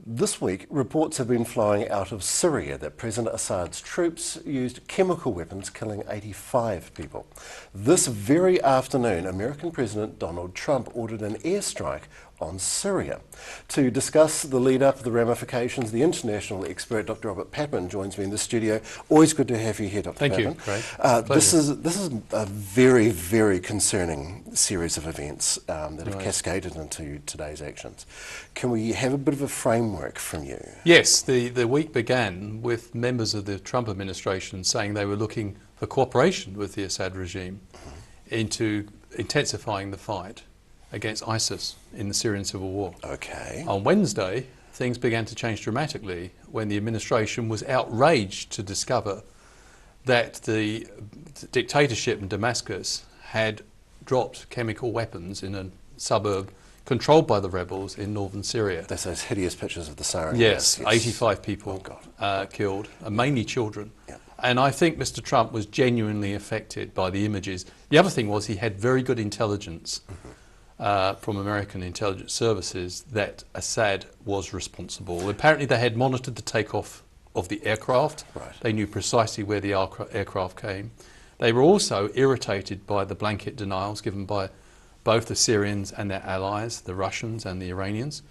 This week, reports have been flying out of Syria that President Assad's troops used chemical weapons, killing 85 people. This very afternoon, American President Donald Trump ordered an airstrike on Syria. To discuss the lead-up, the ramifications, the international expert, Dr. Robert Patman, joins me in the studio. Always good to have you here, Dr. Patman. Thank you, Craig. This is a very, very concerning series of events that have cascaded into today's actions. Can we have a bit of a framework from you? Yes, the week began with members of the Trump administration saying they were looking for cooperation with the Assad regime into intensifying the fight against ISIS in the Syrian civil war. Okay. On Wednesday, things began to change dramatically when the administration was outraged to discover that the dictatorship in Damascus had dropped chemical weapons in a suburb controlled by the rebels in northern Syria. That's those hideous pictures of the siren. Yes, 85 people killed, mainly children. Yeah. And I think Mr. Trump was genuinely affected by the images. The other thing was he had very good intelligence from American intelligence services that Assad was responsible. Apparently they had monitored the takeoff of the aircraft. Right. They knew precisely where the aircraft came. They were also irritated by the blanket denials given by both the Syrians and their allies, the Russians and the Iranians.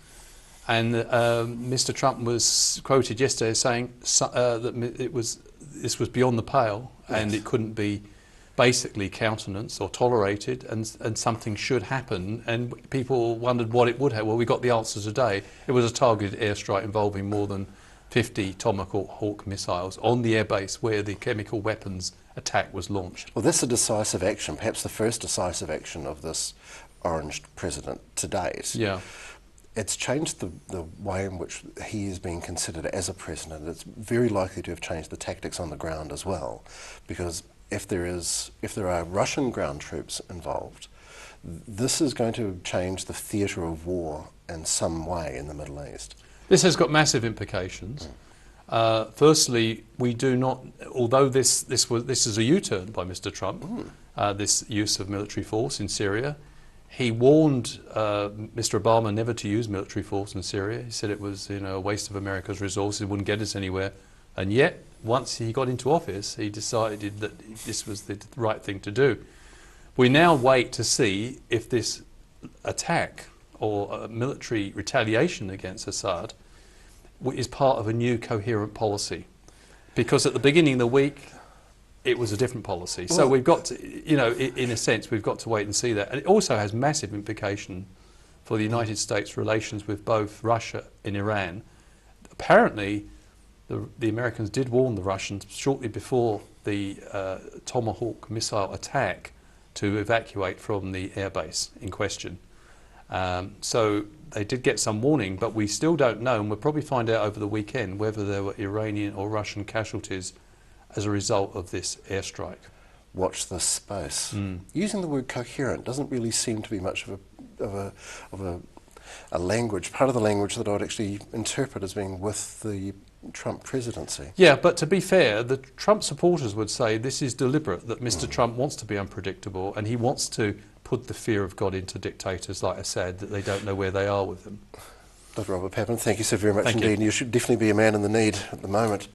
And Mr. Trump was quoted yesterday as saying that this was beyond the pale, yes, and it couldn't be basically countenanced or tolerated, and something should happen. And people wondered what it would have. Well, we got the answer today. It was a targeted airstrike involving more than 50 Tomahawk missiles on the airbase where the chemical weapons attack was launched. Well, that's a decisive action, perhaps the first decisive action of this orange president to date. Yeah. It's changed the way in which he is being considered as a president. It's very likely to have changed the tactics on the ground as well, because if there are Russian ground troops involved, this is going to change the theatre of war in some way in the Middle East. This has got massive implications. Firstly, we do not, although this is a U-turn by Mr. Trump, this use of military force in Syria. He warned Mr. Obama never to use military force in Syria. He said it was, a waste of America's resources, it wouldn't get us anywhere. And yet, once he got into office, he decided that this was the right thing to do. We now wait to see if this attack or military retaliation against Assad is part of a new coherent policy. Because at the beginning of the week, it was a different policy. So we've got to, in a sense, we've got to wait and see that. And it also has massive implication for the United States' relations with both Russia and Iran. Apparently, the Americans did warn the Russians shortly before the Tomahawk missile attack to evacuate from the airbase in question. So they did get some warning, but we still don't know, and we'll probably find out over the weekend whether there were Iranian or Russian casualties as a result of this airstrike. Watch this space. Using the word coherent doesn't really seem to be much of a language, part of the language that I would actually interpret as being with the Trump presidency. Yeah, but to be fair, the Trump supporters would say this is deliberate, that Mr. Trump wants to be unpredictable and he wants to put the fear of God into dictators like Assad, that they don't know where they are with them. Dr. Robert Patman, thank you so very much Thank indeed. you. You should definitely be a man in the need at the moment.